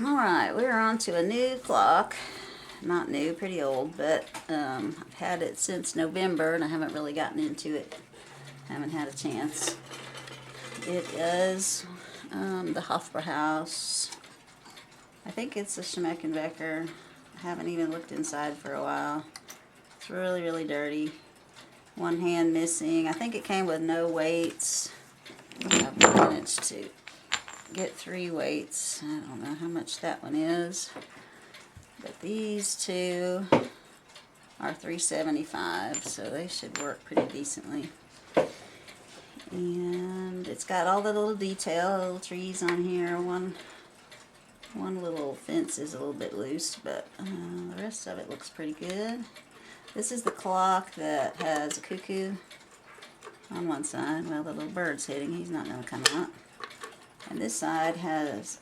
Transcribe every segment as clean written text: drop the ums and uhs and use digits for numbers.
Alright, we're on to a new clock. Not new, pretty old, but I've had it since November and I haven't really gotten into it. Haven't had a chance. It is the Hofbrauhaus. I think it's a Schmeckenbecher. I haven't even looked inside for a while. It's really, really dirty. One hand missing. I think it came with no weights. I've managed to get 3 weights. I don't know how much that one is. But these two are $3.75, so they should work pretty decently. And it's got all the little detail, little trees on here. One little fence is a little bit loose, but the rest of it looks pretty good. This is the clock that has a cuckoo on one side. Well, the little bird's hitting. He's not going to come out. And this side has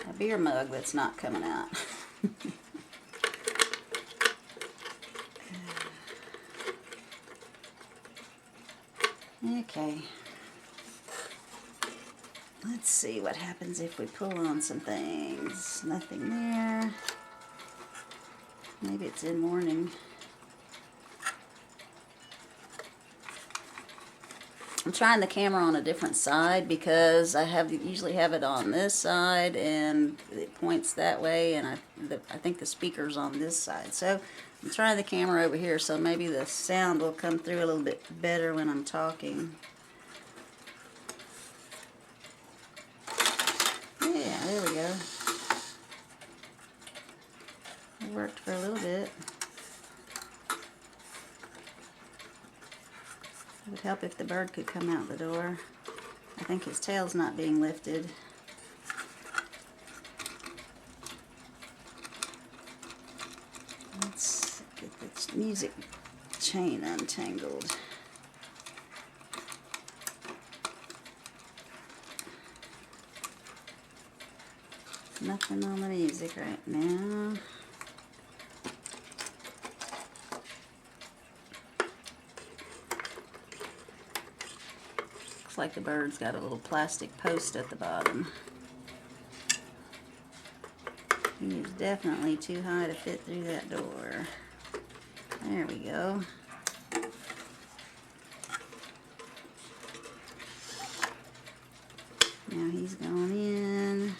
a beer mug that's not coming out. Okay. Let's see what happens if we pull on some things. Nothing there. Maybe it's in morning. I'm trying the camera on a different side because I usually have it on this side and it points that way, and I think the speaker's on this side. So I'm trying the camera over here so maybe the sound will come through a little bit better when I'm talking. Yeah, there we go. It worked for a little bit. It would help if the bird could come out the door. I think his tail's not being lifted. Let's get the music chain untangled. Nothing on the music right now. Looks like the bird's got a little plastic post at the bottom. He is definitely too high to fit through that door. There we go. Now he's going in.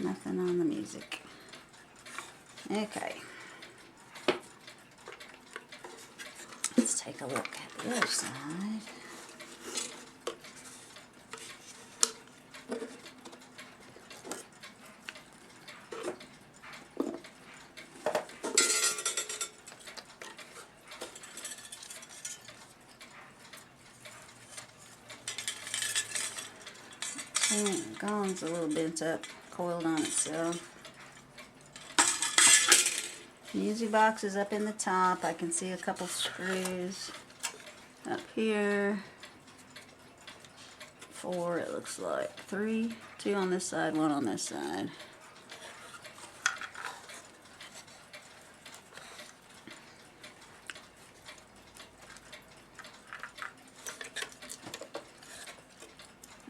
Nothing on the music. Okay. Let's take a look at the other side. The gong's a little bent up, coiled on itself. Music box is up in the top. I can see a couple screws up here. 4, it looks like. 3, 2 on this side, 1 on this side.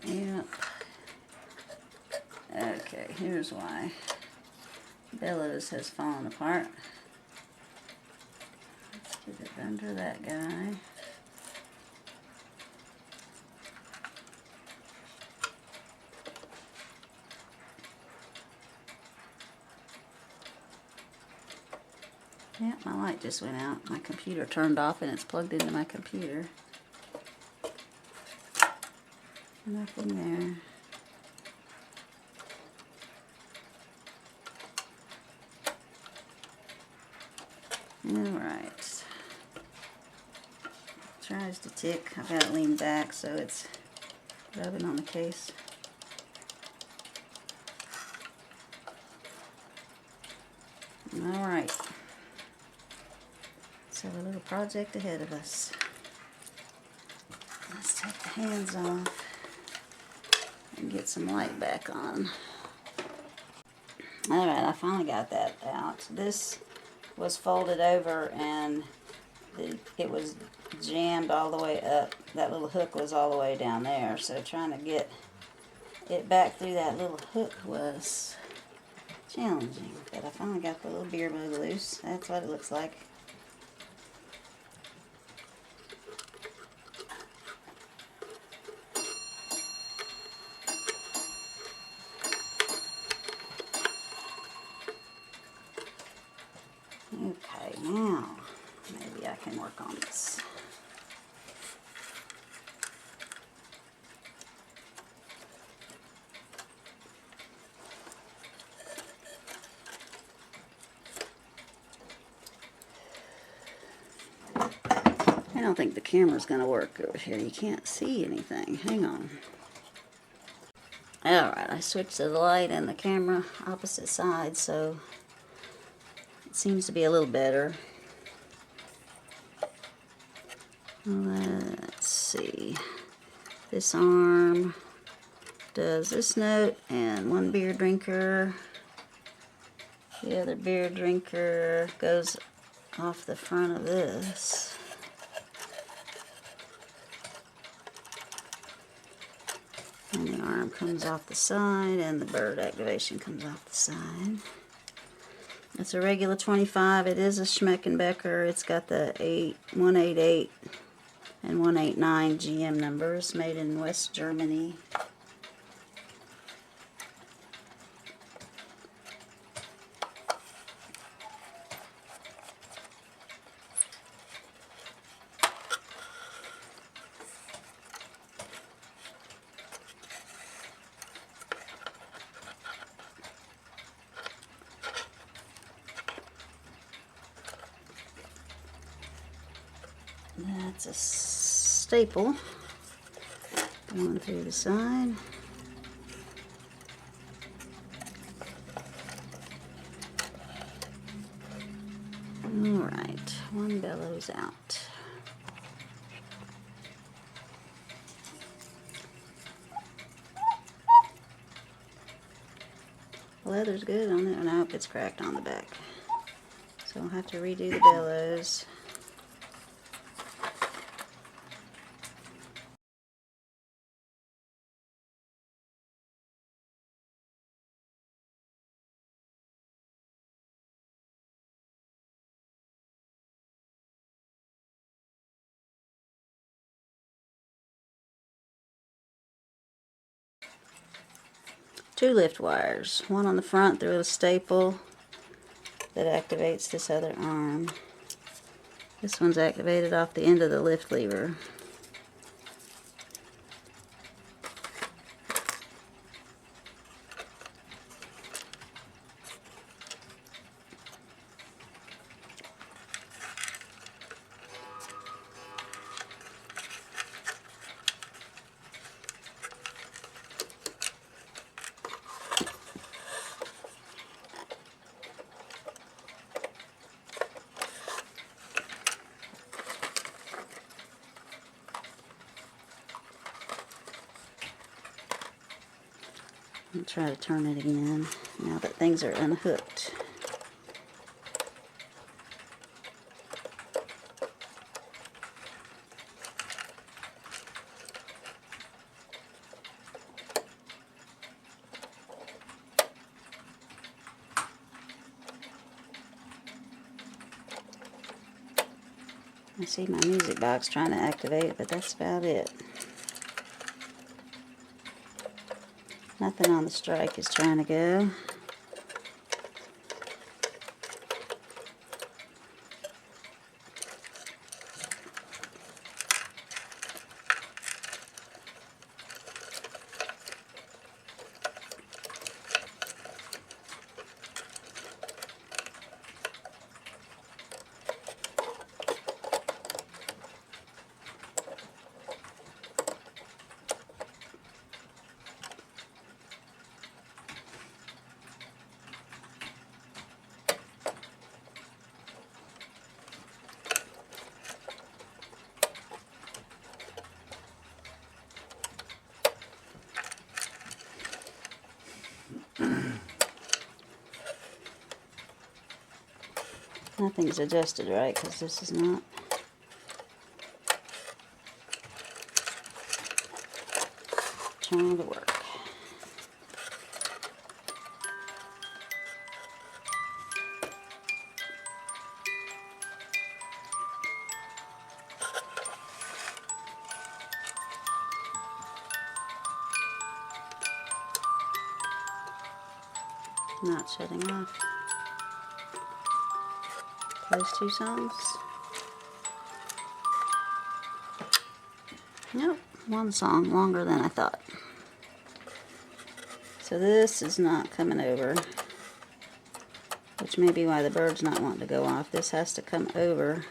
Yep. Okay, here's why. Bellows has fallen apart. Let's get it under that guy. Yep, my light just went out. My computer turned off and it's plugged into my computer. Nothing there. Alright. Tries to tick. I've got it leaned back so it's rubbing on the case. Alright. So a little project ahead of us. Let's take the hands off and get some light back on. Alright, I finally got that out. This was folded over and it was jammed all the way up. That little hook was all the way down there, so trying to get it back through that little hook was challenging. But I finally got the little beer mug loose. That's what it looks like. Okay, now maybe I can work on this. I don't think the camera's going to work over here. You can't see anything. Hang on. Alright, I switched to the light and the camera opposite sides, so it seems to be a little better. Let's see. This arm does this note and one beer drinker. The other beer drinker goes off the front of this. And the arm comes off the side, and the bird activation comes off the side. It's a Regula 25. It is a Schmeckenbecher. It's got the 188 and 189 GM numbers, made in West Germany. That's a staple going through the side. Alright, one bellows out. The leather's good on it. Nope, it's cracked on the back. So I'll have to redo the bellows. Two lift wires, one on the front through a staple that activates this other arm. This one's activated off the end of the lift lever. I'll try to turn it again now that things are unhooked. I see my music box trying to activate it, but that's about it. Nothing on the strike is trying to go. Nothing's adjusted right because this is not all the work. Not shutting off. Those 2 songs. Nope, 1 song, longer than I thought. So this is not coming over, which may be why the bird's not wanting to go off. This has to come over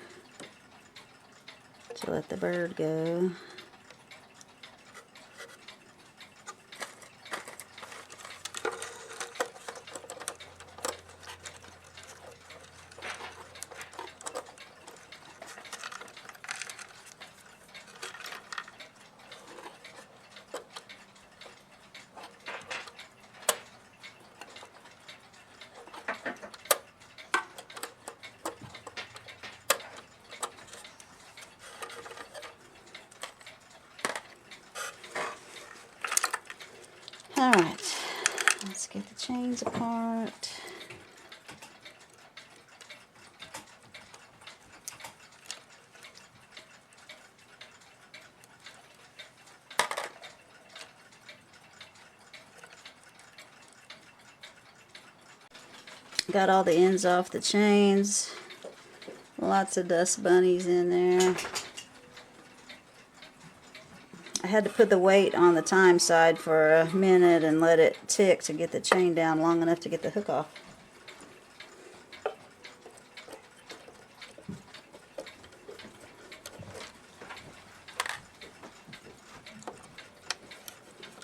to let the bird go. Alright, let's get the chains apart. Got all the ends off the chains. Lots of dust bunnies in there. I had to put the weight on the time side for a minute and let it tick to get the chain down long enough to get the hook off.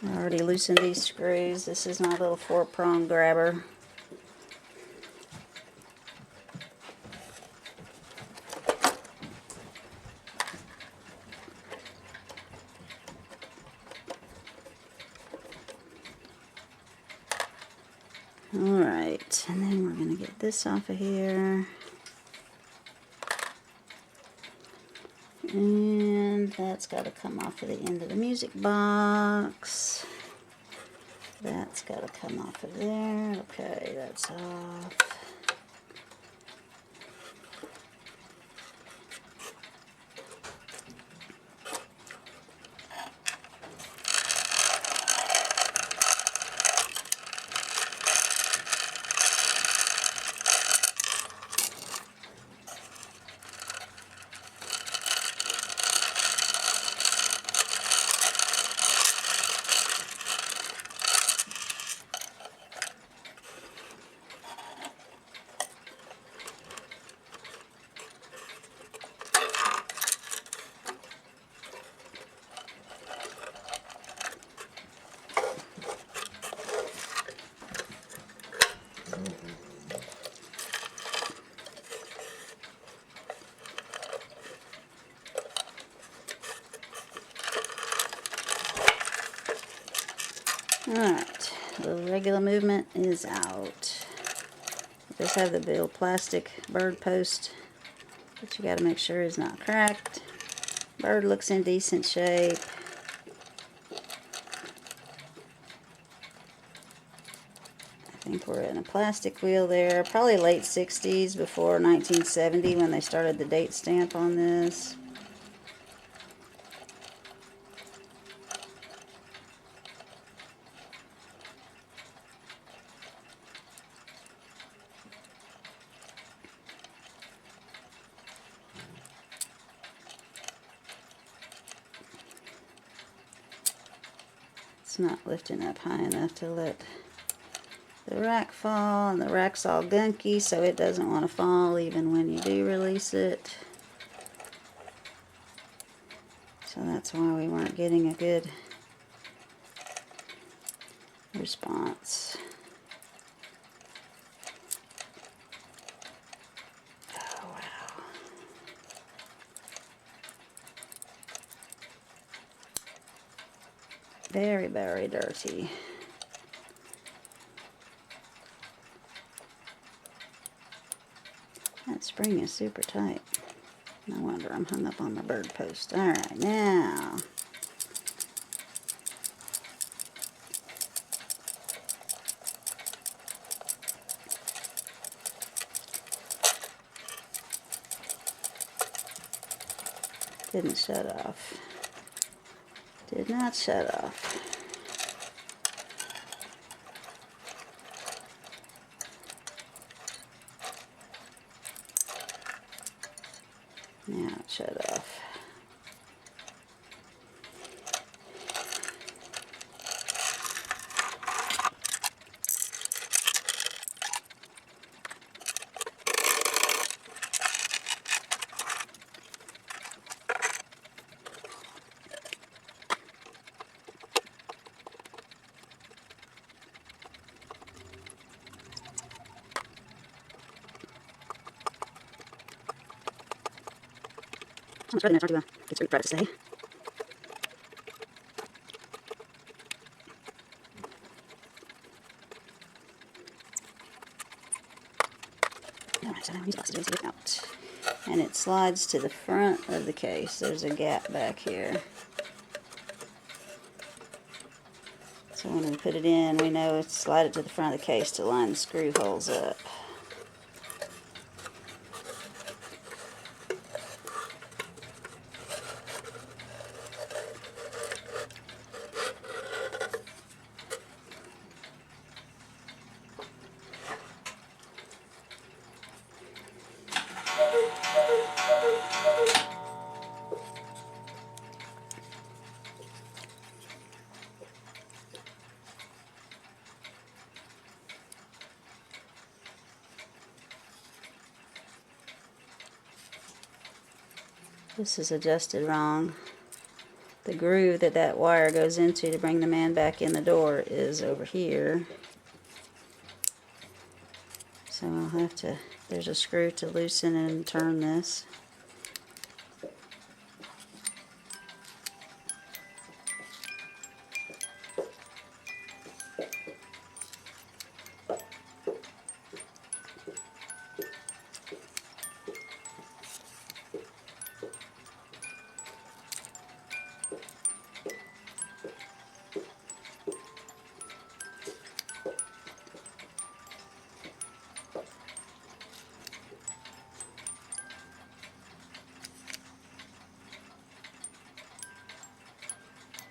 I already loosened these screws. This is my little 4-prong grabber. Alright, and then we're going to get this off of here. And that's got to come off of the end of the music box. That's got to come off of there. Okay, that's off. Alright, the regular movement is out. Just have the little plastic bird post that you got to make sure is not cracked. Bird looks in decent shape. I think we're in a plastic wheel there. Probably late 60s before 1970 when they started the date stamp on this. It's not lifting up high enough to let the rack fall, and the rack's all gunky, so it doesn't want to fall even when you do release it. So that's why we weren't getting a good response. Oh, wow. Very, very dirty. That spring is super tight. No wonder I'm hung up on my bird post. Alright, now Didn't shut off. Did not shut off. Now it shut off. It's ready now. It's hard to get bright to say. Alright, so now these glasses are out. And it slides to the front of the case. There's a gap back here. So when we put it in, we know it's slide it to the front of the case to line the screw holes up. This is adjusted wrong. The groove that that wire goes into to bring the man back in the door is over here. So I'll have to, there's a screw to loosen and turn this.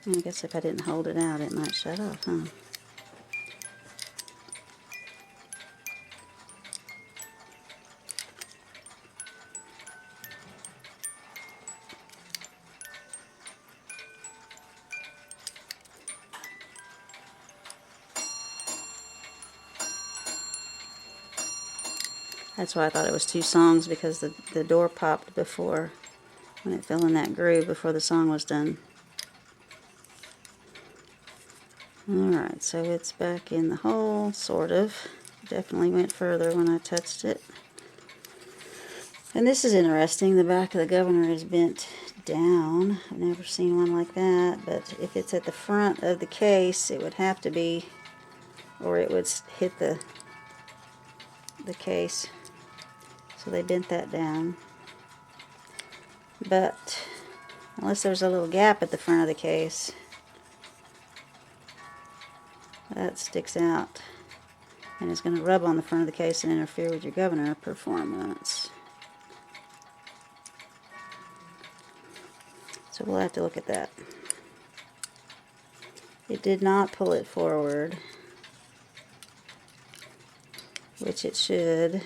I guess if I didn't hold it out, it might shut off, huh? That's why I thought it was 2 songs, because the door popped before, when it fell in that groove before the song was done. Alright, so it's back in the hole, sort of. Definitely went further when I touched it. And this is interesting. The back of the governor is bent down. I've never seen one like that, but if it's at the front of the case, it would have to be, or it would hit the case. So they bent that down. But unless there's a little gap at the front of the case, that sticks out and is going to rub on the front of the case and interfere with your governor performance. So we'll have to look at that. It did not pull it forward, which it should.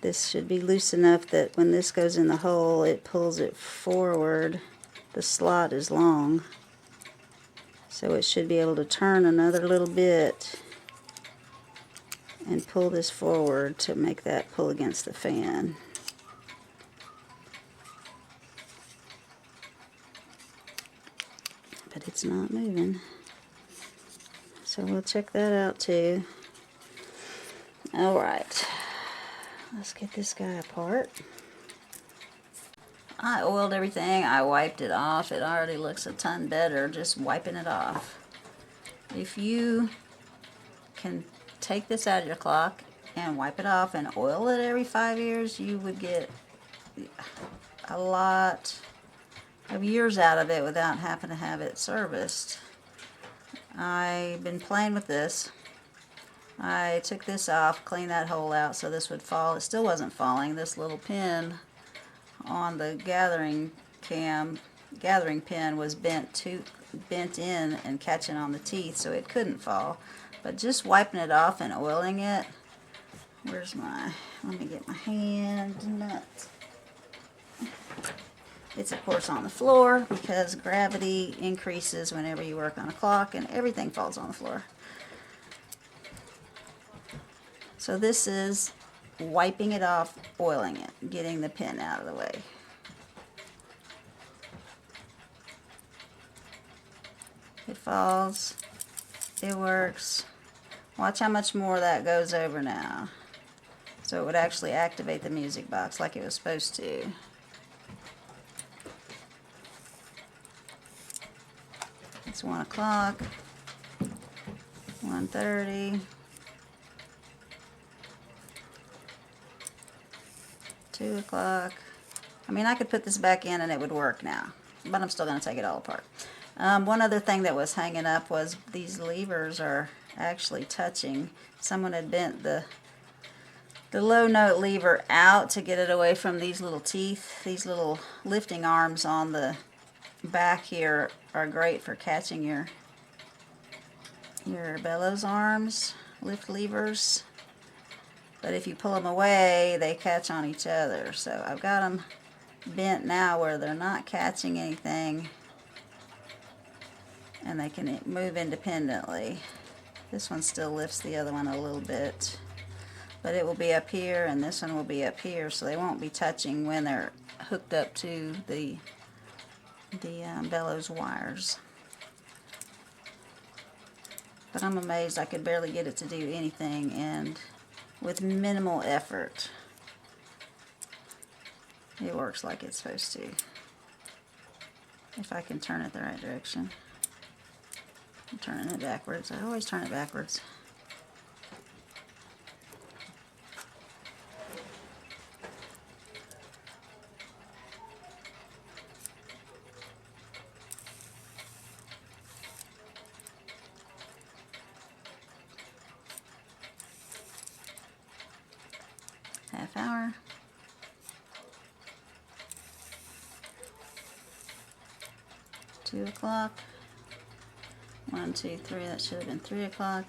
This should be loose enough that when this goes in the hole, it pulls it forward. The slot is long, so it should be able to turn another little bit and pull this forward to make that pull against the fan. But it's not moving. So we'll check that out too. Alright, let's get this guy apart. I oiled everything, I wiped it off. It already looks a ton better just wiping it off. If you can take this out of your clock and wipe it off and oil it every 5 years, you would get a lot of years out of it without having to have it serviced. I've been playing with this. I took this off, cleaned that hole out so this would fall. It still wasn't falling. This little pin on the gathering gathering pin was bent in and catching on the teeth, so it couldn't fall. But just wiping it off and oiling it, let me get my hand nut. It's of course on the floor because gravity increases whenever you work on a clock and everything falls on the floor. So this is wiping it off, oiling it, getting the pin out of the way. It falls, it works. Watch how much more that goes over now. So it would actually activate the music box like it was supposed to. It's 1 o'clock, 1:30, 2 o'clock. I mean, I could put this back in and it would work now, but I'm still going to take it all apart. One other thing that was hanging up was these levers are actually touching. Someone had bent the low note lever out to get it away from these little teeth. These little lifting arms on the back here are great for catching your bellows arms, lift levers. But if you pull them away, they catch on each other. So I've got them bent now where they're not catching anything and they can move independently. This one still lifts the other one a little bit, but it will be up here and this one will be up here, so they won't be touching when they're hooked up to the bellows wires. But I'm amazed I could barely get it to do anything, and with minimal effort it works like it's supposed to. If I can turn it the right direction. I'm turning it backwards. I always turn it backwards. Half hour. 2 o'clock. 1, 2, 3. That should have been 3 o'clock.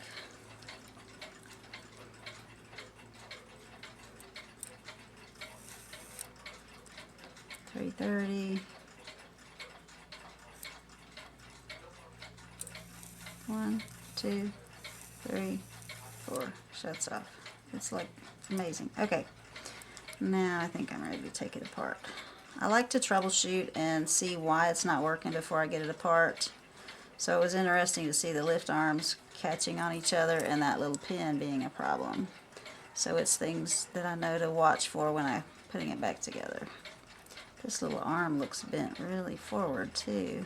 3:30. 1, 2, 3, 4. Shuts off. It's like amazing. Okay. Now I think I'm ready to take it apart. I like to troubleshoot and see why it's not working before I get it apart. So it was interesting to see the lift arms catching on each other and that little pin being a problem. So it's things that I know to watch for when I'm putting it back together. This little arm looks bent really forward too.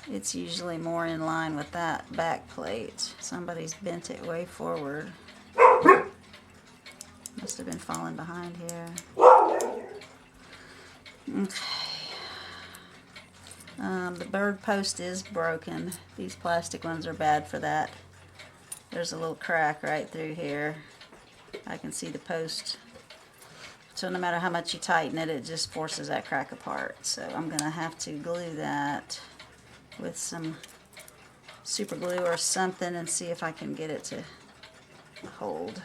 It's usually more in line with that back plate. Somebody's bent it way forward. Must have been falling behind here. Okay. The bird post is broken. These plastic ones are bad for that. There's a little crack right through here. I can see the post. So no matter how much you tighten it, it just forces that crack apart. So I'm going to have to glue that with some super glue or something and see if I can get it to hold.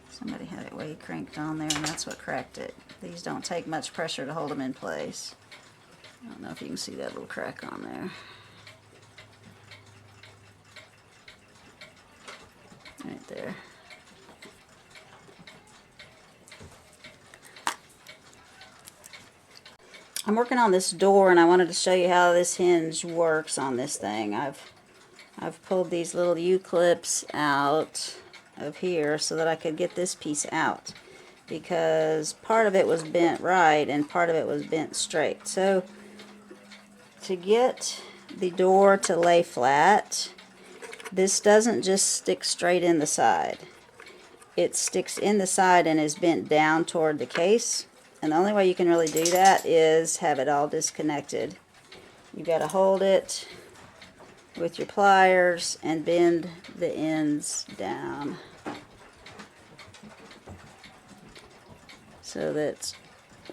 Somebody had it way cranked on there and that's what cracked it. These don't take much pressure to hold them in place. I don't know if you can see that little crack on there. Right there. I'm working on this door and I wanted to show you how this hinge works on this thing. I've pulled these little U-clips out of here so that I could get this piece out, because part of it was bent right and part of it was bent straight. So to get the door to lay flat, this doesn't just stick straight in the side. It sticks in the side and is bent down toward the case, and the only way you can really do that is have it all disconnected. You got to hold it with your pliers and bend the ends down so that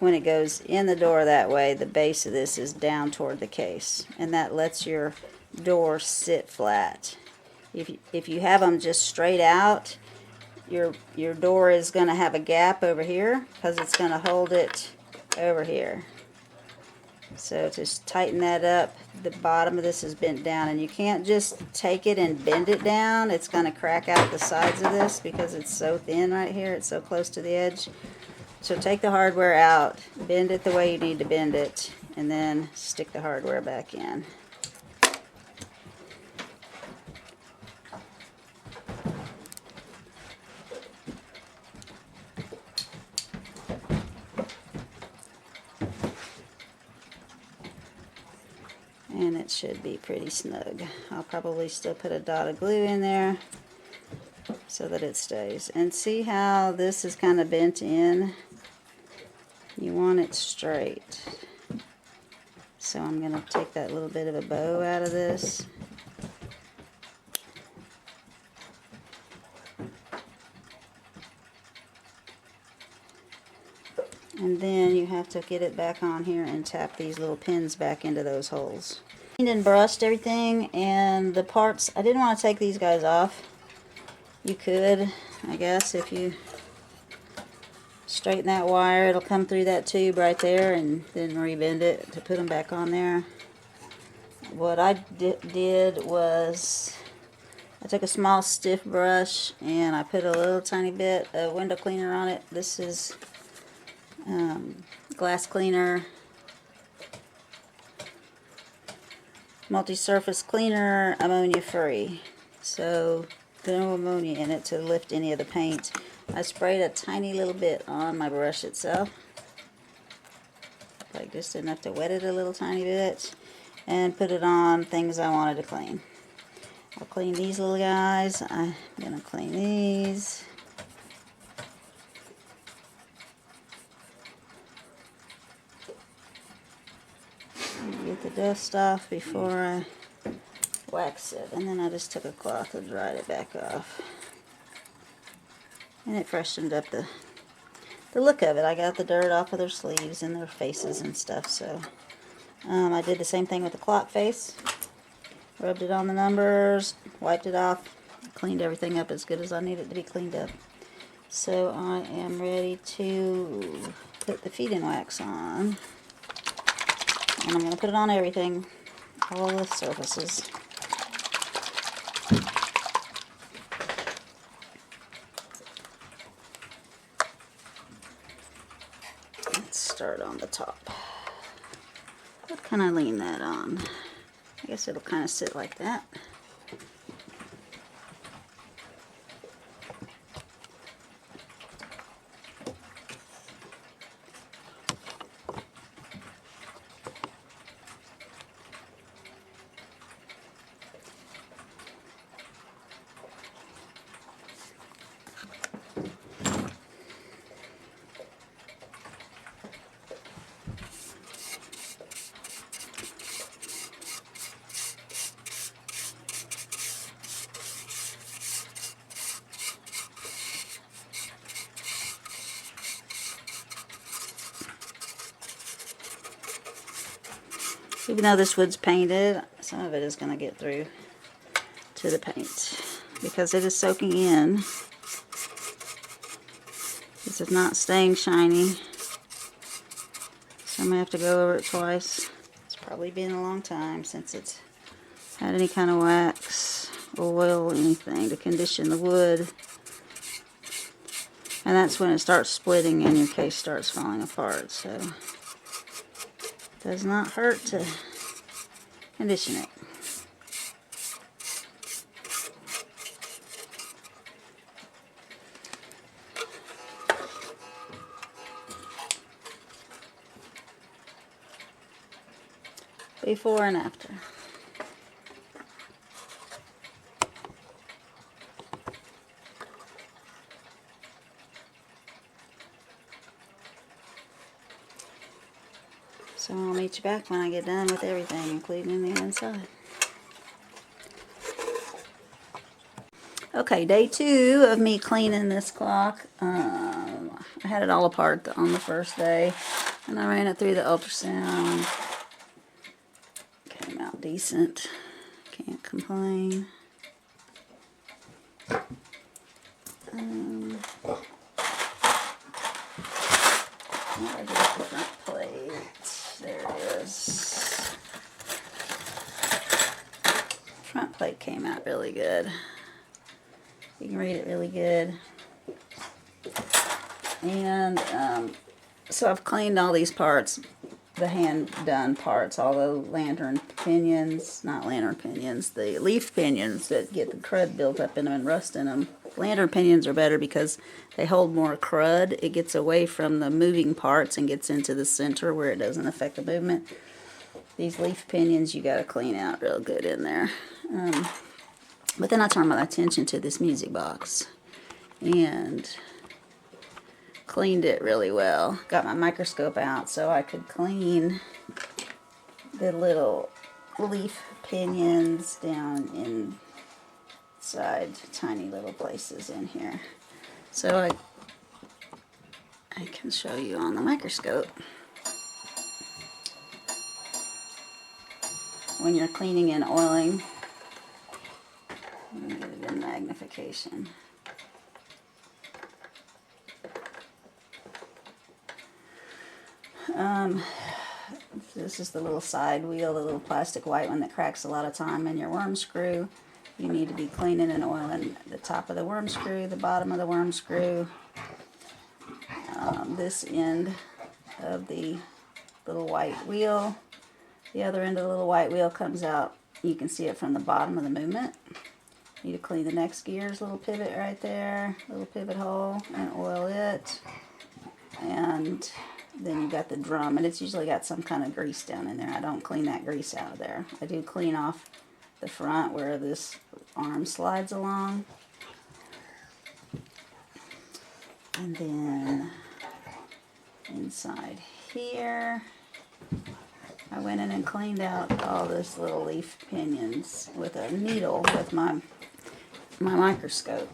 when it goes in the door that way, the base of this is down toward the case, and that lets your door sit flat. If you have them just straight out, your door is going to have a gap over here because it's going to hold it over here. So just tighten that up. The bottom of this is bent down, and you can't just take it and bend it down. It's going to crack out the sides of this because it's so thin right here. It's so close to the edge. So take the hardware out, bend it the way you need to bend it, and then stick the hardware back in. And it should be pretty snug. I'll probably still put a dot of glue in there so that it stays. And see how this is kind of bent in? You want it straight. So I'm going to take that little bit of a bow out of this. And then you have to get it back on here and tap these little pins back into those holes. Cleaned and brushed everything, and the parts, I didn't want to take these guys off. You could, I guess, if you straighten that wire, it'll come through that tube right there, and then rebend it to put them back on there. What I did was I took a small stiff brush and I put a little tiny bit of window cleaner on it. This is glass cleaner, multi-surface cleaner, ammonia free. So no ammonia in it to lift any of the paint. I sprayed a tiny little bit on my brush itself, like just enough to wet it a little tiny bit, and put it on things I wanted to clean. I'll clean these little guys. I'm going to clean these. Get the dust off before I wax it, and then I just took a cloth and dried it back off, and it freshened up the look of it. I got the dirt off of their sleeves and their faces and stuff. So I did the same thing with the clock face, rubbed it on the numbers, wiped it off, cleaned everything up as good as I need it to be cleaned up. So I am ready to put the feed-in wax on. And I'm going to put it on everything, all the surfaces. Let's start on the top. What can I lean that on? I guess it'll kind of sit like that. Even though this wood's painted, some of it is going to get through to the paint because it is soaking in. This is not staying shiny, so I'm going to have to go over it twice. It's probably been a long time since it's had any kind of wax, oil, anything to condition the wood. And that's when it starts splitting and your case starts falling apart. So does not hurt to condition it. Before and after. So I'll meet you back when I get done with everything, including the inside. Okay, day 2 of me cleaning this clock. I had it all apart on the first day, and I ran it through the ultrasound. Came out decent. Can't complain. Where did I put my plate? There it is. Front plate came out really good. You can read it really good. And so I've cleaned all these parts, the hand done parts, all the lantern pinions, not lantern pinions, the leaf pinions that get the crud built up in them and rust in them. Lantern pinions are better because they hold more crud. It gets away from the moving parts and gets into the center where it doesn't affect the movement. These leaf pinions you got to clean out real good in there. But then I turned my attention to this music box and cleaned it really well. Got my microscope out so I could clean the little leaf pinions down inside tiny little places in here. So I can show you on the microscope. When you're cleaning and oiling, let me get it in magnification. This is the little side wheel, the little plastic white one that cracks a lot of time in your worm screw. You need to be cleaning and oiling the top of the worm screw, the bottom of the worm screw, this end of the little white wheel. The other end of the little white wheel comes out. You can see it from the bottom of the movement. You need to clean the next gear's little pivot right there, little pivot hole, and oil it. And then you got the drum, and it's usually got some kind of grease down in there. I don't clean that grease out of there. I do clean off the front where this arm slides along. And then inside here, I went in and cleaned out all this little leaf pinions with a needle with my microscope.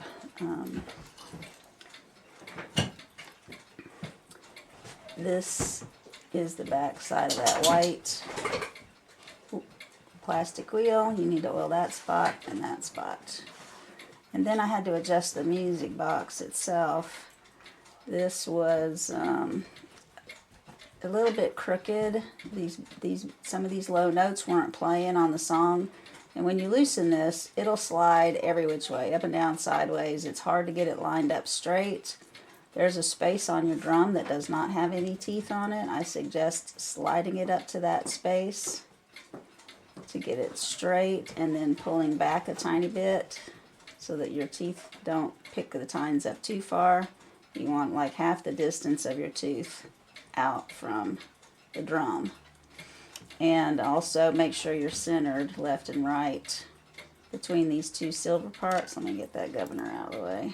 This is the back side of that white plastic wheel. You need to oil that spot and that spot. And then I had to adjust the music box itself. This was a little bit crooked. Some of these low notes weren't playing on the song. And when you loosen this, it'll slide every which way, up and down, sideways. It's hard to get it lined up straight. There's a space on your drum that does not have any teeth on it. I suggest sliding it up to that space to get it straight, and then pulling back a tiny bit so that your teeth don't pick the tines up too far. You want like half the distance of your tooth out from the drum. And also make sure you're centered left and right between these two silver parts. Let me get that governor out of the way.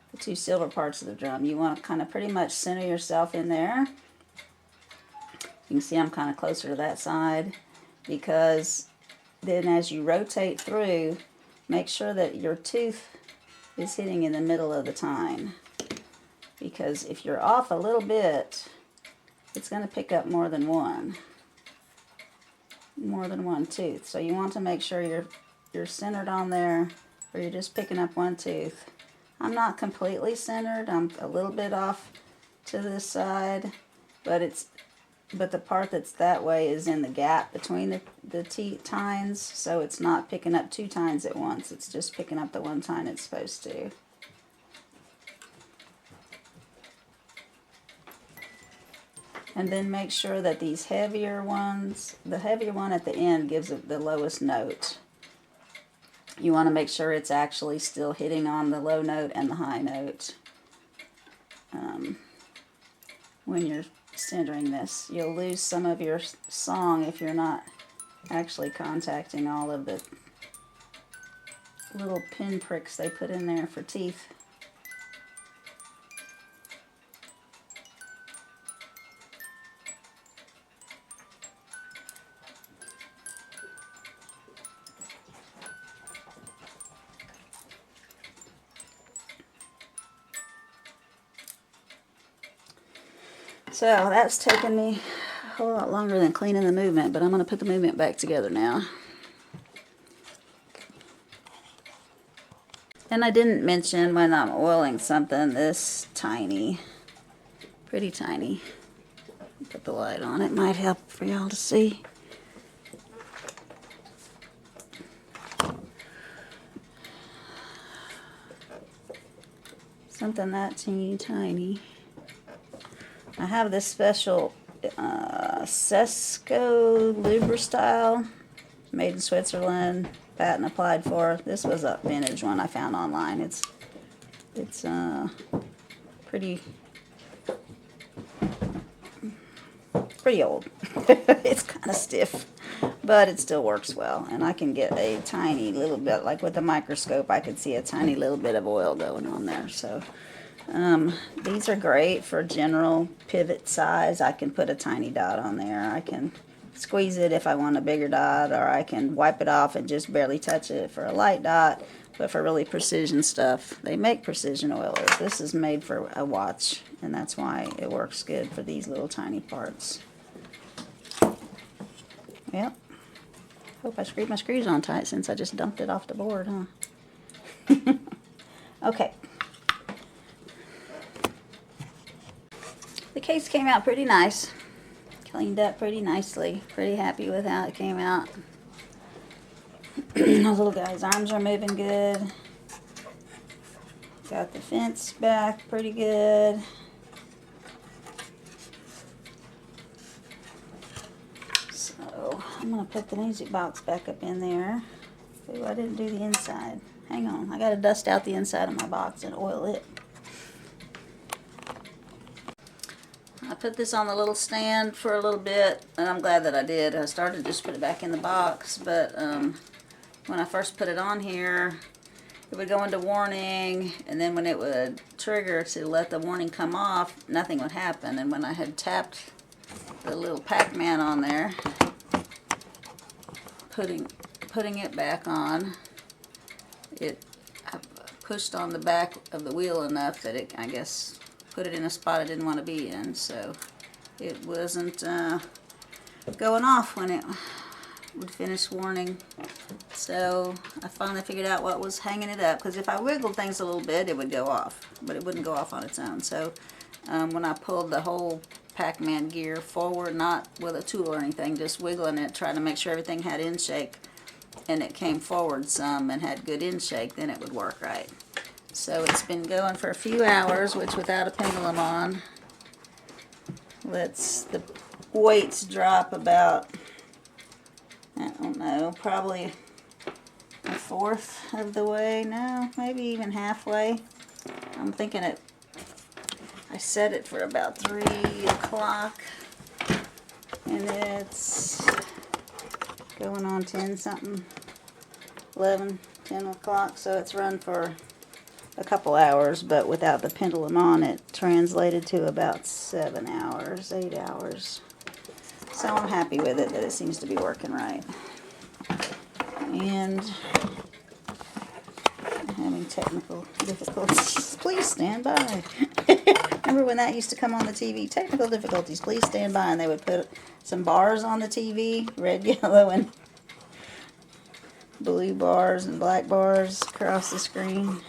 The two silver parts of the drum. You want to kind of pretty much center yourself in there. You can see I'm kind of closer to that side, because then as you rotate through, make sure that your tooth is hitting in the middle of the tine. Because if you're off a little bit, it's going to pick up more than one tooth. So you want to make sure you're centered on there, or you're just picking up one tooth. I'm not completely centered. I'm a little bit off to this side, but the part that's that way is in the gap between the tines, so it's not picking up two tines at once. It's just picking up the one tine it's supposed to. And then make sure that these heavier ones, the heavier one at the end gives it the lowest note. You want to make sure it's actually still hitting on the low note and the high note. When you're centering this, you'll lose some of your song if you're not actually contacting all of the little pin pricks they put in there for teeth. So that's taken me a whole lot longer than cleaning the movement, but I'm going to put the movement back together now. And I didn't mention when I'm oiling something this tiny, pretty tiny. Put the light on, it might help for y'all to see. Something that teeny tiny. I have this special Sesco Lubristyle, made in Switzerland, patent applied for. This was a vintage one I found online. It's pretty old. It's kind of stiff, but it still works well. And I can get a tiny little bit, like with a microscope, I could see a tiny little bit of oil going on there. So these are great for general pivot size. I can put a tiny dot on there. I can squeeze it if I want a bigger dot, or I can wipe it off and just barely touch it for a light dot. But for really precision stuff, they make precision oilers. This is made for a watch, and that's why it works good for these little tiny parts. Yep. Hope I screwed my screws on tight since I just dumped it off the board, huh? Okay. The case came out pretty nice. Cleaned up pretty nicely. Pretty happy with how it came out. Those little guy's arms are moving good. Got the fence back pretty good. So I'm going to put the music box back up in there. Ooh, I didn't do the inside. Hang on, I got to dust out the inside of my box and oil it. I put this on the little stand for a little bit, and I'm glad that I did. I started to just put it back in the box, but when I first put it on here, it would go into warning, and then when it would trigger to let the warning come off, nothing would happen. And when I had tapped the little Pac-Man on there, putting it back on, I pushed on the back of the wheel enough that it, I guess, put it in a spot I didn't want to be in, so it wasn't going off when it would finish warning. So I finally figured out what was hanging it up, because if I wiggled things a little bit, it would go off, but it wouldn't go off on its own. So when I pulled the whole Pac-Man gear forward, not with a tool or anything, just wiggling it, trying to make sure everything had in shake, and it came forward some and had good in shake, then it would work right. So it's been going for a few hours, which without a pendulum on lets the weights drop about, I don't know, probably a fourth of the way. No, maybe even halfway. I'm thinking I set it for about 3 o'clock, and it's going on 10 something, 11, 10 o'clock, so it's run for a couple hours, but without the pendulum on, it translated to about 7 hours, 8 hours. So I'm happy with it, that it seems to be working right. And I'm having technical difficulties. Please stand by. Remember when that used to come on the TV? Technical difficulties, please stand by. And they would put some bars on the TV, red, yellow, and blue bars and black bars across the screen.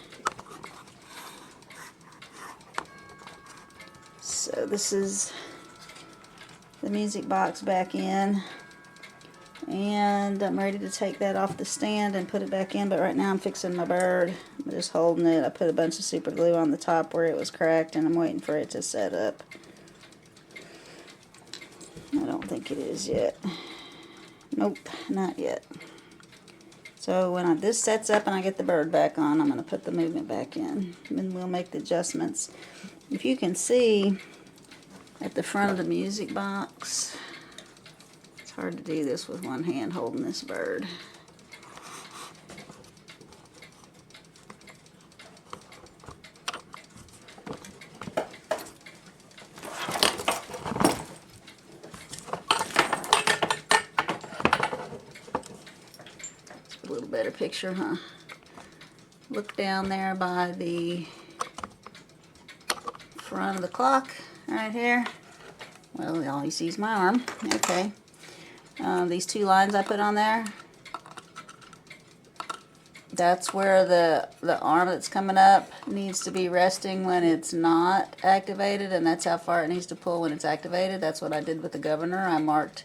So this is the music box back in, and I'm ready to take that off the stand and put it back in, but right now I'm fixing my bird. I'm just holding it. I put a bunch of super glue on the top where it was cracked, and I'm waiting for it to set up. I don't think it is yet. Nope, not yet. So when this sets up and I get the bird back on, I'm going to put the movement back in, and then we'll make the adjustments. If you can see at the front of the music box, it's hard to do this with one hand holding this bird. It's a little better picture, huh? Look down there by the front of the clock right here. Well, all you see is my arm. Okay. These 2 lines I put on there, that's where the arm that's coming up needs to be resting when it's not activated, and that's how far it needs to pull when it's activated. That's what I did with the governor. I marked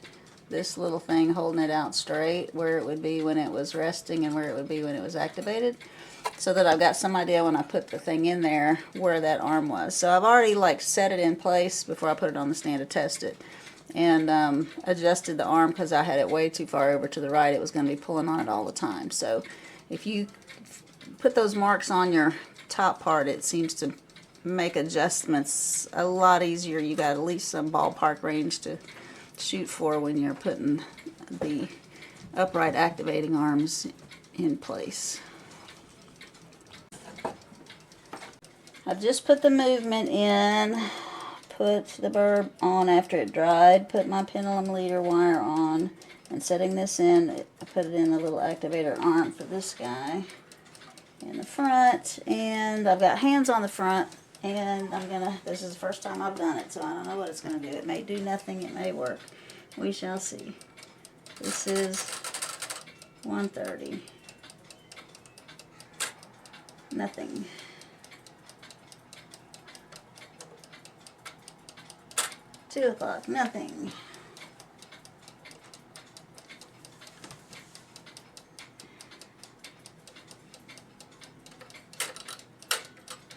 this little thing holding it out straight where it would be when it was resting and where it would be when it was activated, so that I've got some idea when I put the thing in there where that arm was. So I've already like set it in place before I put it on the stand to test it, and adjusted the arm because I had it way too far over to the right. It was going to be pulling on it all the time. So if you put those marks on your top part, it seems to make adjustments a lot easier. You got at least some ballpark range to shoot for when you're putting the upright activating arms in place. I've just put the movement in, put the burr on after it dried, put my pendulum leader wire on, and setting this in, I put it in a little activator arm for this guy in the front, and I've got hands on the front, and this is the first time I've done it, so I don't know what it's going to do. It may do nothing, it may work. We shall see. This is 1:30. Nothing. Two o'clock, nothing.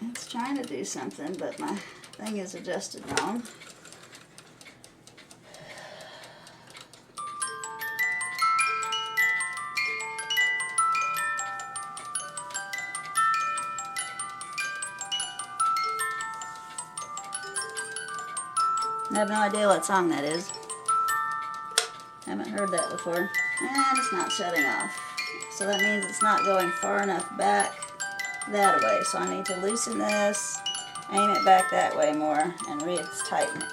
It's trying to do something, but my thing is adjusted wrong. I have no idea what song that is. Haven't heard that before. And it's not shutting off. So that means it's not going far enough back that way. So I need to loosen this, aim it back that way more, and tighten it.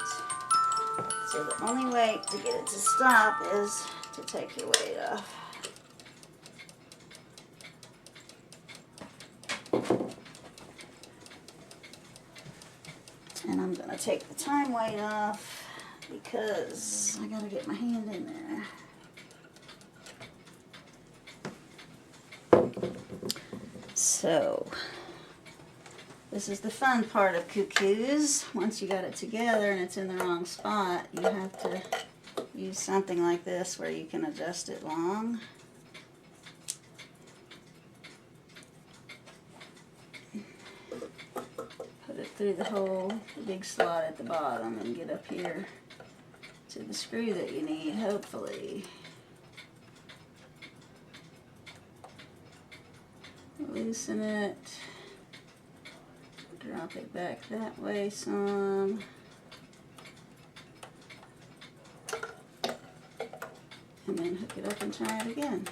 So the only way to get it to stop is to take your weight off. And I'm going to take the time weight off because I got to get my hand in there. So, this is the fun part of Cuckoos. Once you got it together and it's in the wrong spot, you have to use something like this where you can adjust it long. Put it through the hole, the big slot at the bottom, and get up here to the screw that you need, hopefully. Loosen it, drop it back that way some, and then hook it up and try it again.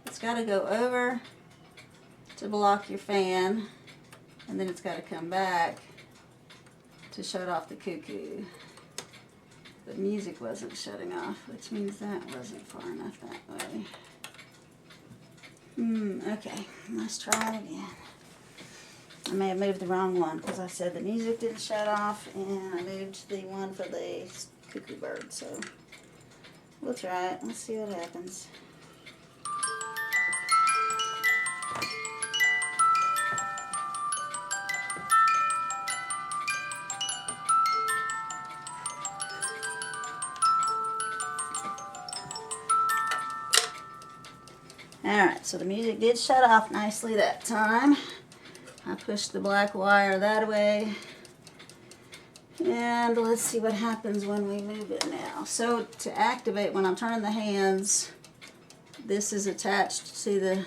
It's got to go over to block your fan, and then it's got to come back to shut off the Cuckoo. The music wasn't shutting off, which means that wasn't far enough that way. Okay, let's try it again. I may have moved the wrong one because I said the music didn't shut off, and I moved the one for the cuckoo bird. So we'll try it. Let's see what happens. Alright, so the music did shut off nicely that time. I pushed the black wire that way. And let's see what happens when we move it now. So to activate, when I'm turning the hands, this is attached to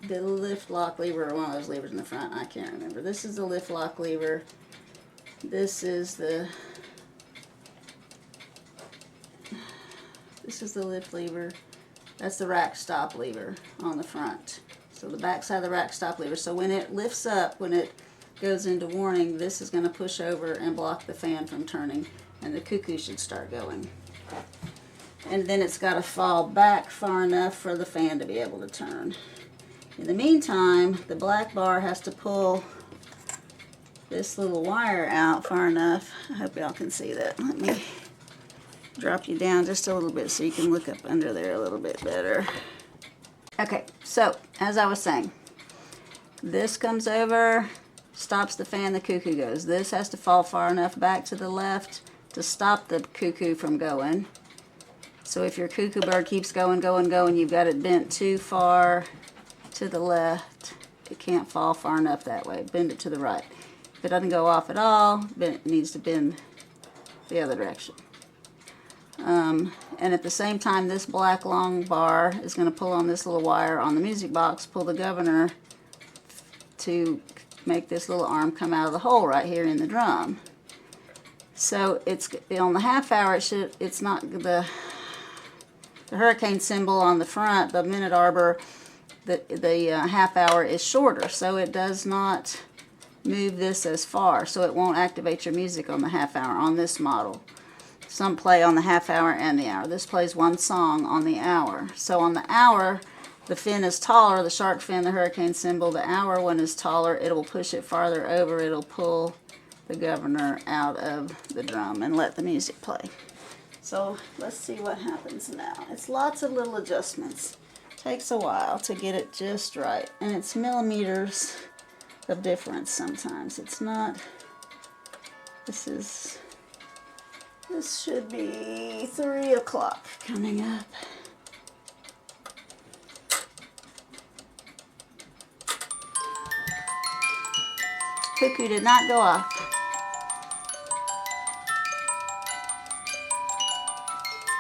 the lift lock lever, or one of those levers in the front. I can't remember. This is the lift lock lever. This is the lift lever. That's the rack stop lever on the front. So the back side of the rack stop lever. So when it lifts up, when it goes into warning, this is going to push over and block the fan from turning, and the Cuckoo should start going. And then it's got to fall back far enough for the fan to be able to turn. In the meantime, the black bar has to pull this little wire out far enough. I hope y'all can see that. Let me drop you down just a little bit so you can look up under there a little bit better. Okay, so as I was saying, this comes over, stops the fan, the cuckoo goes. This has to fall far enough back to the left to stop the cuckoo from going. So if your cuckoo bird keeps going, you've got it bent too far to the left. It can't fall far enough that way. Bend it to the right. If it doesn't go off at all, it needs to bend the other direction. And at the same time, this black long bar is going to pull on this little wire on the music box, pull the governor to make this little arm come out of the hole right here in the drum. So it's on the half hour. It's not the hurricane symbol on the front, the minute arbor. The half hour is shorter, so it does not move this as far, so it won't activate your music on the half hour on this model. Some play on the half hour and the hour. This plays one song on the hour. So on the hour, the fin is taller, the shark fin, the hurricane symbol. The hour one is taller. It will push it farther over. It'll pull the governor out of the drum and let the music play. So let's see what happens now. It's lots of little adjustments. Takes a while to get it just right. And it's millimeters of difference sometimes. It's not, this should be 3 o'clock coming up. Cuckoo did not go off.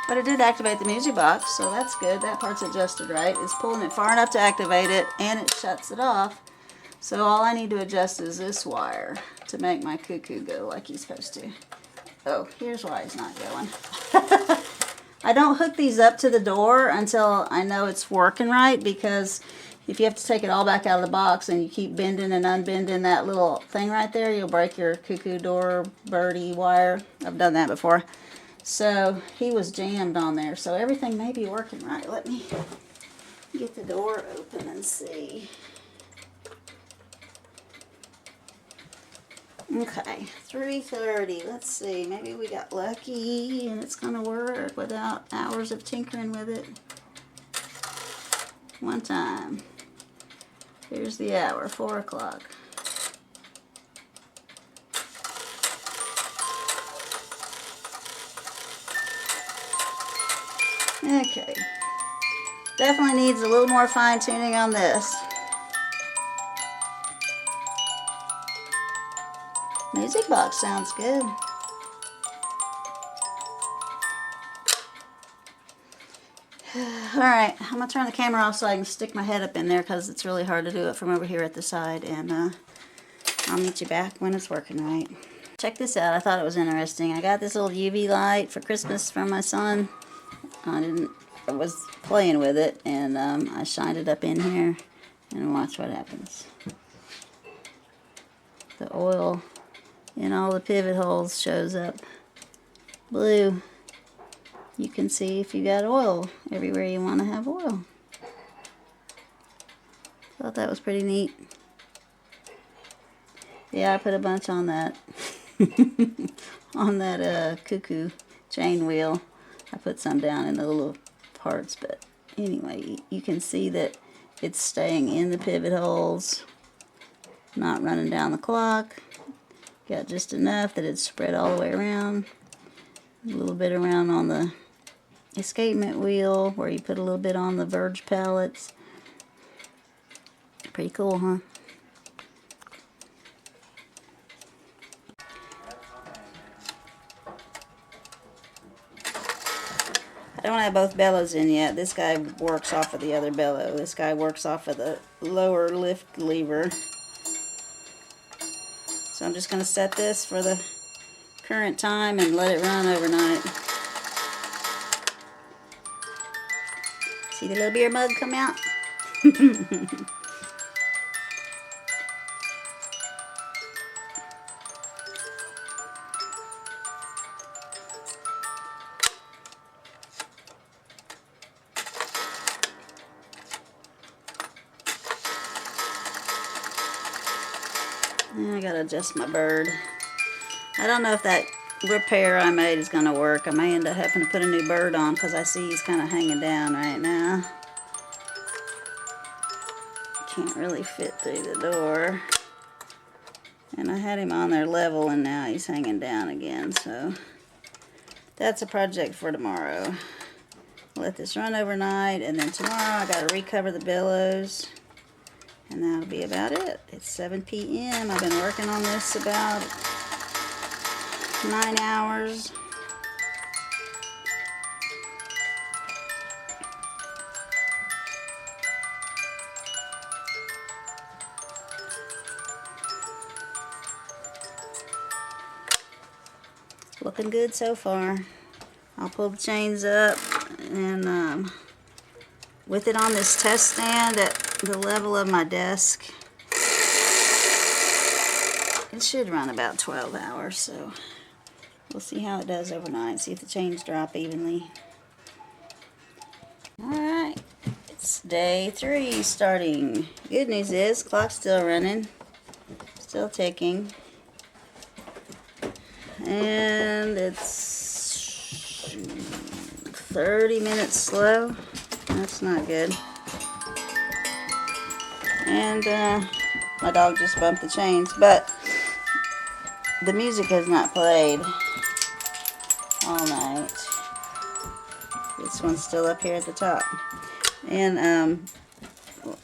But it did activate the music box, so that's good. That part's adjusted right. It's pulling it far enough to activate it, and it shuts it off. So all I need to adjust is this wire to make my cuckoo go like he's supposed to. Oh, here's why he's not going. I don't hook these up to the door until I know it's working right, because if you have to take it all back out of the box and you keep bending and unbending that little thing right there, you'll break your cuckoo door birdie wire. I've done that before. So he was jammed on there, so everything may be working right. Let me get the door open and see. Okay, 3:30. Let's see. Maybe we got lucky and it's going to work without hours of tinkering with it. One time. Here's the hour, 4 o'clock. Okay. Definitely needs a little more fine tuning on this. Music box sounds good. Alright, I'm going to turn the camera off so I can stick my head up in there, because it's really hard to do it from over here at the side. And I'll meet you back when it's working right. Check this out. I thought it was interesting. I got this little UV light for Christmas from my son. I was playing with it, and I shined it up in here, and watch what happens. The oil in all the pivot holes shows up blue. You can see if you got oil everywhere you want to have oil. Thought that was pretty neat. Yeah, I put a bunch on that on that Cuckoo chain wheel. I put some down in the little parts, but anyway, you can see that it's staying in the pivot holes, not running down the clock. Got just enough that it's spread all the way around. A little bit around on the escapement wheel where you put a little bit on the verge pallets. Pretty cool, huh? I don't have both bellows in yet. This guy works off of the other bellow. This guy works off of the lower lift lever. So I'm just going to set this for the current time and let it run overnight. See the little beer mug come out? I gotta adjust my bird. I don't know if that repair I made is gonna work. I may end up having to put a new bird on because I see he's kind of hanging down right now. Can't really fit through the door. And I had him on there level and now he's hanging down again, so that's a project for tomorrow. Let this run overnight, and then tomorrow I gotta recover the billows, and that'll be about it. It's 7 p.m. I've been working on this about 9 hours. Looking good so far. I'll pull the chains up, and with it on this test stand at the level of my desk, it should run about 12 hours, so we'll see how it does overnight, see if the chains drop evenly. Alright, it's day 3 starting. Good news is, clock's still running, still ticking, and it's 30 minutes slow. That's not good. And my dog just bumped the chains, but the music has not played all night. This one's still up here at the top. And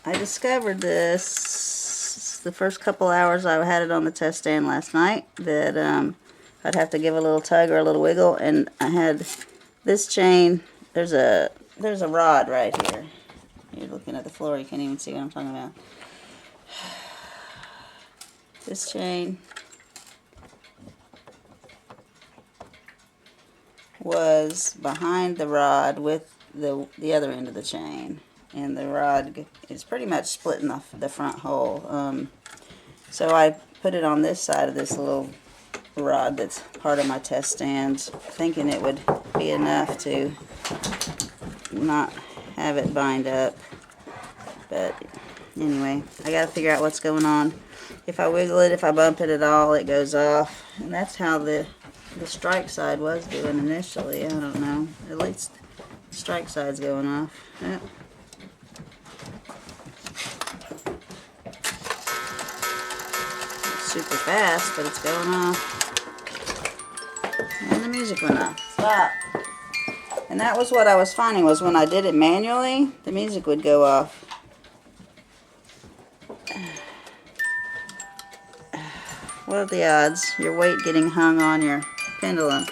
I discovered this the first couple hours I had it on the test stand last night, that I'd have to give a little tug or a little wiggle, and I had this chain. There's a rod right here. You're looking at the floor, you can't even see what I'm talking about. This chain was behind the rod with the other end of the chain, and the rod is pretty much splitting the front hole. So I put it on this side of this little rod that's part of my test stand, thinking it would be enough to not have it bind up. But anyway, I gotta figure out what's going on. If I wiggle it, if I bump it at all, it goes off. And that's how the strike side was doing initially. I don't know. At least the strike side's going off. Yep. It's super fast, but it's going off. And the music went off. Stop. And that was what I was finding, was when I did it manually, the music would go off. What are the odds? Your weight getting hung on your pendulum.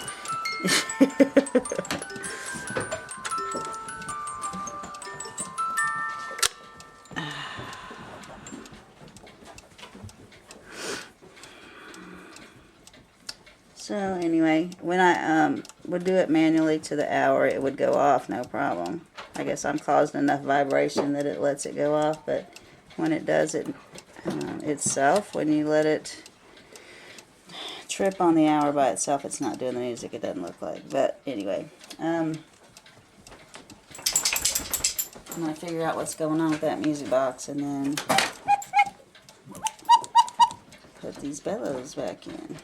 So anyway, when I would do it manually to the hour, it would go off no problem. I guess I'm causing enough vibration that it lets it go off, but when it does it itself, when you let it trip on the hour by itself, it's not doing the music, it doesn't look like. But anyway, I'm going to figure out what's going on with that music box, and then put these bellows back in.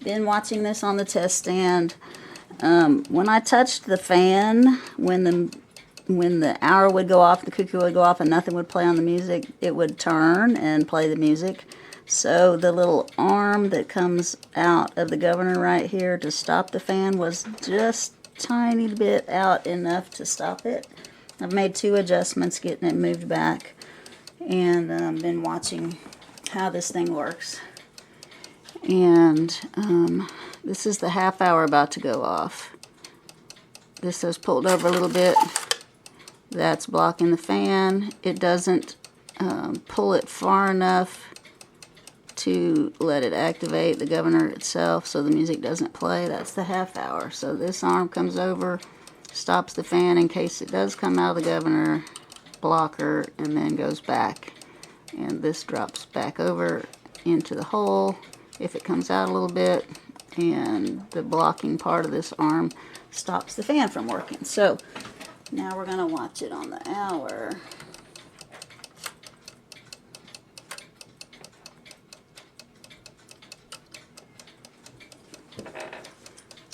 Been watching this on the test stand. When I touched the fan, when the hour would go off, the cuckoo would go off, and nothing would play on the music, it would turn and play the music. So the little arm that comes out of the governor right here to stop the fan was just a tiny bit out enough to stop it. I've made 2 adjustments getting it moved back, and been watching how this thing works. And this is the half hour about to go off. This is pulled over a little bit. That's blocking the fan. It doesn't pull it far enough to let it activate the governor itself, so the music doesn't play. That's the half hour. So this arm comes over, stops the fan in case it does come out of the governor blocker, and then goes back. And this drops back over into the hole if it comes out a little bit, and the blocking part of this arm stops the fan from working. So now we're going to watch it on the hour.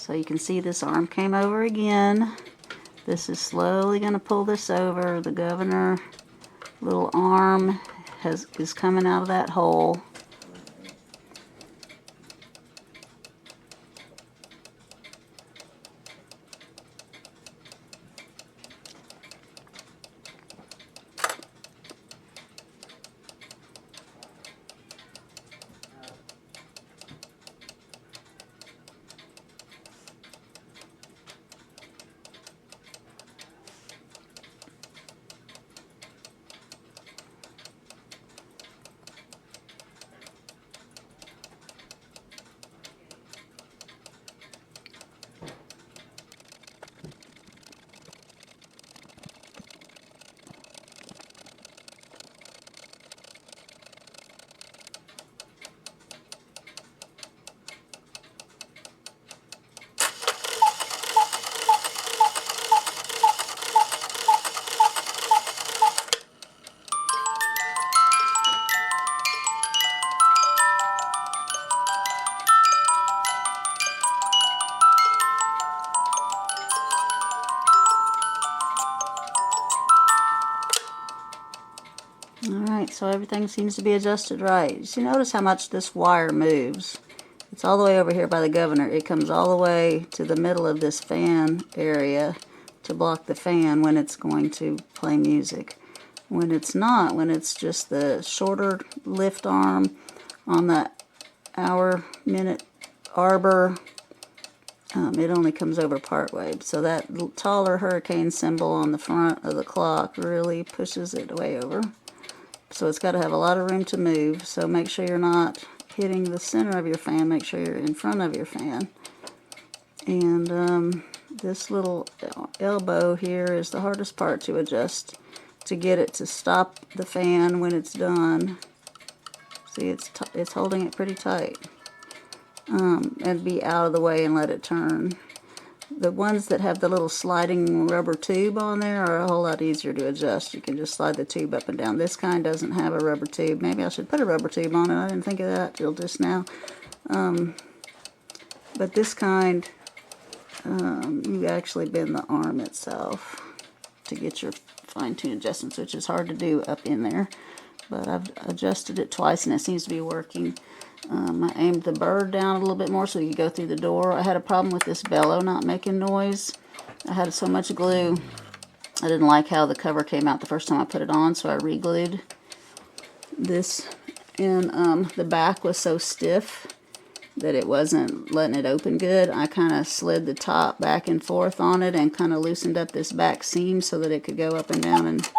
So you can see this arm came over again. This is slowly going to pull this over. The governor little arm is coming out of that hole. Alright, so everything seems to be adjusted right. So you notice how much this wire moves. It's all the way over here by the governor. It comes all the way to the middle of this fan area to block the fan when it's going to play music. When it's not, when it's just the shorter lift arm on the hour, minute arbor, it only comes over part way. So that taller hurricane symbol on the front of the clock really pushes it way over. So it's got to have a lot of room to move. So make sure you're not hitting the center of your fan. Make sure you're in front of your fan. And this little elbow here is the hardest part to adjust, to get it to stop the fan when it's done. See, it's holding it pretty tight. And be out of the way and let it turn. The ones that have the little sliding rubber tube on there are a whole lot easier to adjust. You can just slide the tube up and down. This kind doesn't have a rubber tube. Maybe I should put a rubber tube on it. I didn't think of that till just now. But this kind, you actually bend the arm itself to get your fine-tuned adjustments, which is hard to do up in there. But I've adjusted it twice and it seems to be working. I aimed the bird down a little bit more so you could go through the door. I had a problem with this bellow not making noise. I had so much glue. I didn't like how the cover came out the first time I put it on, so I re-glued this. And the back was so stiff that it wasn't letting it open good. I kind of slid the top back and forth on it and kind of loosened up this back seam so that it could go up and down, and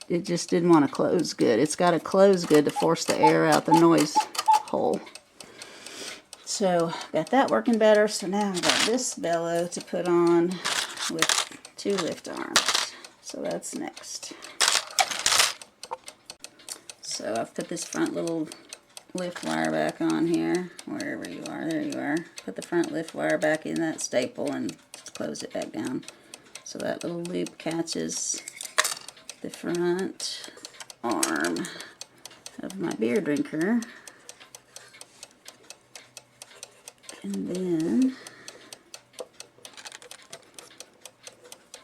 it just didn't want to close good. It's got to close good to force the air out the noise hole. So got that working better. So now I've got this bellow to put on with 2 lift arms. So that's next. So I've put this front little lift wire back on here, wherever you are. There you are. Put the front lift wire back in that staple and close it back down. So that little loop catches the front arm of my beer drinker. And then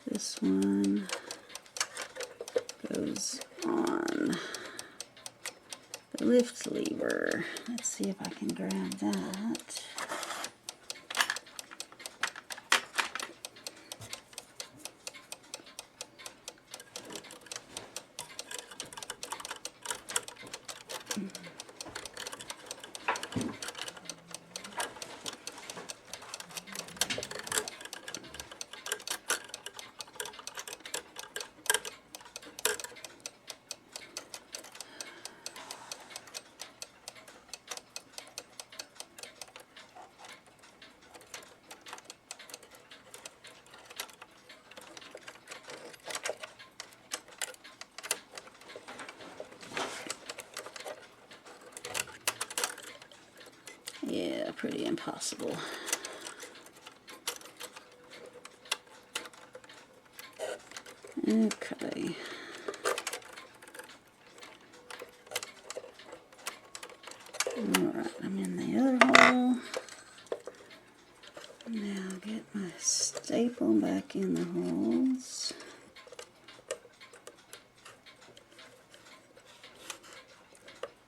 this one goes on the lift lever. Let's see if I can grab that. Yeah, pretty impossible. Okay. Alright, I'm in the other hole. them back in the holes.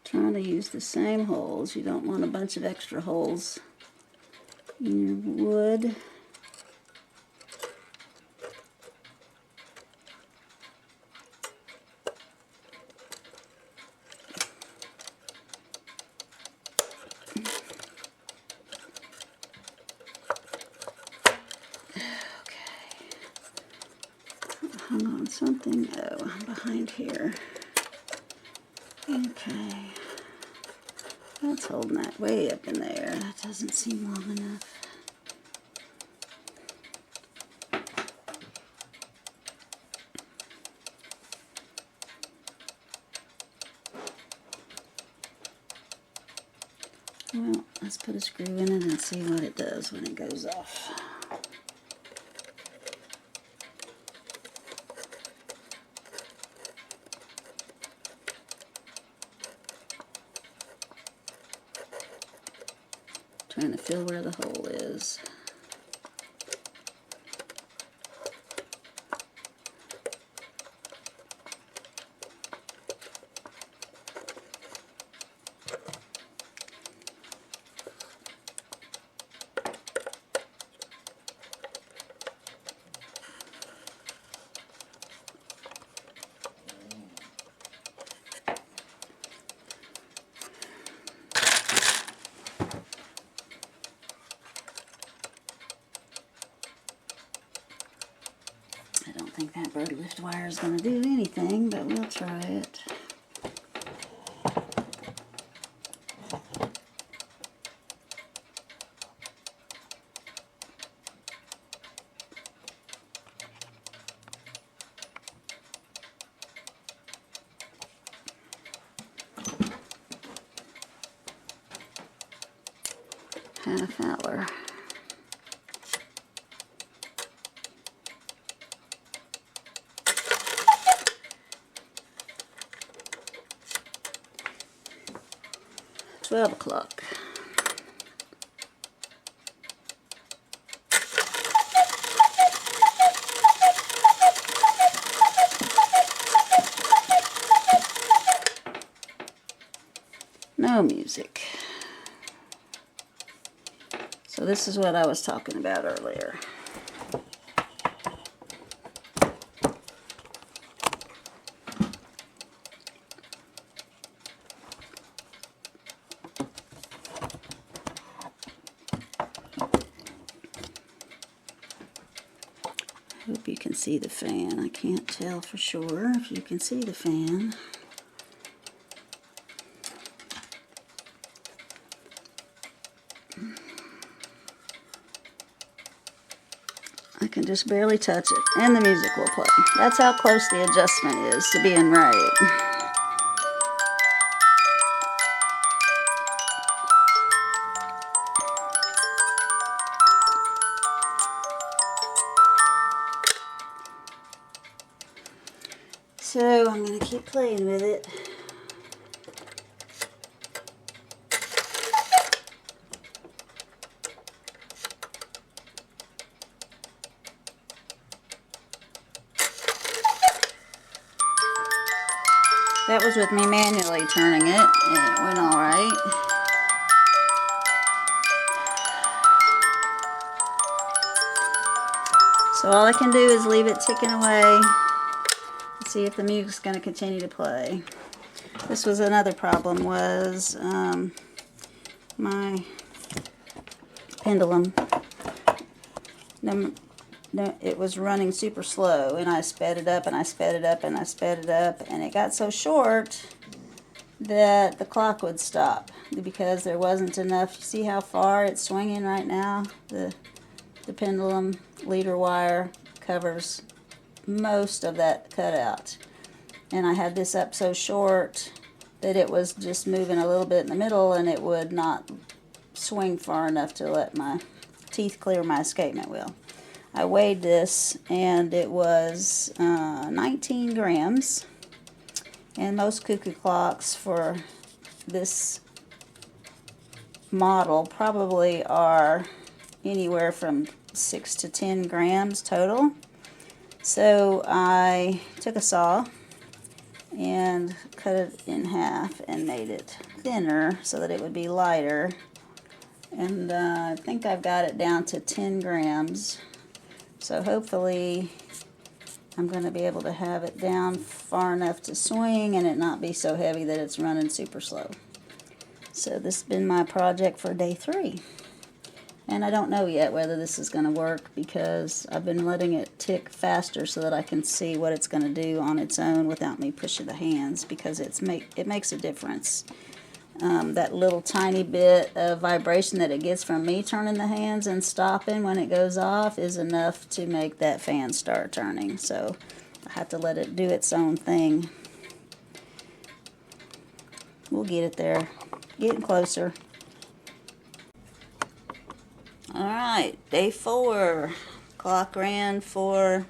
Trying to use the same holes. You don't want a bunch of extra holes in your wood. Hung on something. Oh, I'm behind here. Okay. That's holding that way up in there. That doesn't seem long enough. Well, let's put a screw in it and see what it does when it goes off. Trying to feel where the hole is. I don't think that bird lift wire is going to do anything, but we'll try it. Half hour. $12. No music. So this is what I was talking about earlier. I hope you can see the fan. I can't tell for sure if you can see the fan. I can just barely touch it, and the music will play. That's how close the adjustment is to being right. So I'm going to keep playing with it. That was with me manually turning it, and it went all right. So all I can do is leave it ticking away and see if the music's going to continue to play. This was another problem, was my pendulum. No, it was running super slow, and I sped it up and I sped it up and I sped it up, and it got so short that the clock would stop because there wasn't enough. You see how far it's swinging right now? The pendulum leader wire covers most of that cutout, and I had this up so short that it was just moving a little bit in the middle, and it would not swing far enough to let my teeth clear my escapement wheel. I weighed this, and it was 19 grams, and most Cuckoo clocks for this model probably are anywhere from 6 to 10 grams total. So I took a saw and cut it in half and made it thinner so that it would be lighter. And I think I've got it down to 10 grams. So hopefully I'm going to be able to have it down far enough to swing and it not be so heavy that it's running super slow. So this has been my project for day 3. And I don't know yet whether this is going to work because I've been letting it tick faster so that I can see what it's going to do on its own without me pushing the hands, because it makes a difference. That little tiny bit of vibration that it gets from me turning the hands and stopping when it goes off is enough to make that fan start turning. So I have to let it do its own thing. We'll get it there. Getting closer. Alright, day 4. Clock ran for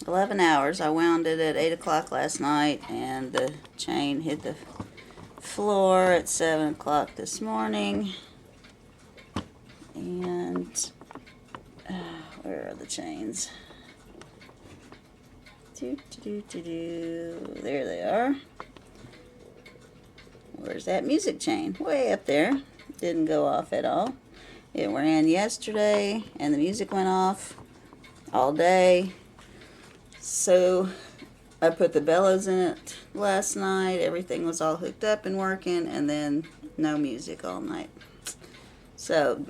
11 hours. I wound it at 8 o'clock last night, and the chain hit the floor at 7 o'clock this morning. And where are the chains? There they are. Where's that music chain? Way up there. Didn't go off at all. It ran yesterday, and the music went off all day. So I put the bellows in it last night. Everything was all hooked up and working, and then no music all night. So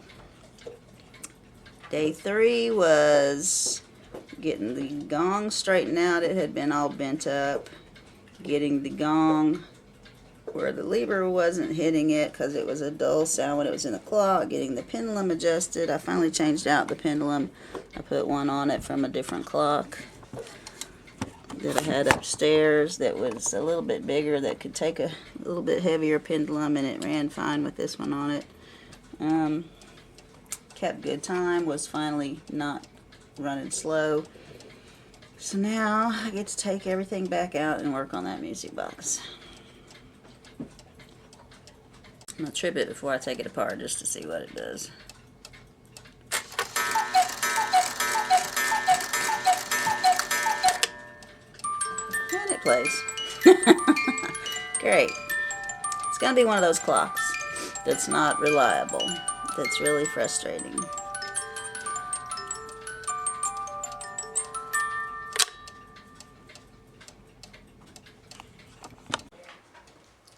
day 3 was getting the gong straightened out. It had been all bent up. Getting the gong where the lever wasn't hitting it because it was a dull sound when it was in the clock. Getting the pendulum adjusted. I finally changed out the pendulum. I put one on it from a different clock that I had upstairs that was a little bit bigger, that could take a little bit heavier pendulum, and it ran fine with this one on it. Kept good time, was finally not running slow. So now I get to take everything back out and work on that music box. I'm going to trip it before I take it apart just to see what it does. And it plays. Great. It's going to be one of those clocks that's not reliable. That's really frustrating.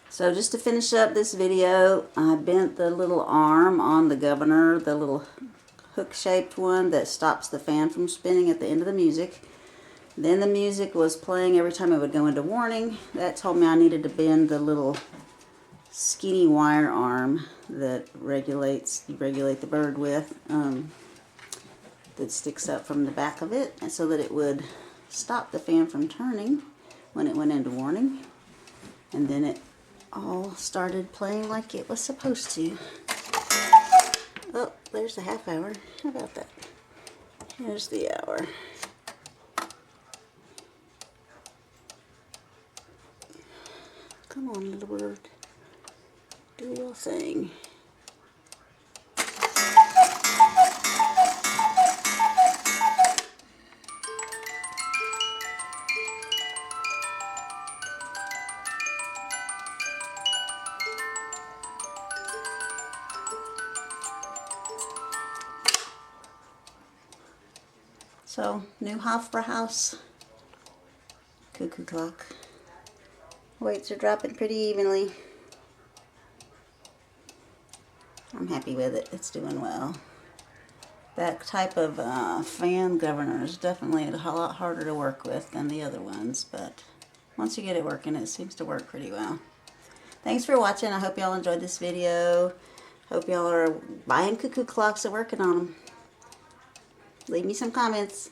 So just to finish up this video, I bent the little arm on the governor, the little hook-shaped one that stops the fan from spinning at the end of the music. Then the music was playing every time it would go into warning. That told me I needed to bend the little skinny wire arm that you regulate the bird with, that sticks up from the back of it, and so that it would stop the fan from turning when it went into warning. And then it all started playing like it was supposed to. Oh, there's the half hour. How about that? Here's the hour. Come on, little bird. Do your thing. So, new Hofbrauhaus cuckoo clock. Weights are dropping pretty evenly. I'm happy with it. It's doing well. That type of fan governor is definitely a lot harder to work with than the other ones, but once you get it working, it seems to work pretty well. Thanks for watching. I hope y'all enjoyed this video. Hope y'all are buying cuckoo clocks and working on them. Leave me some comments.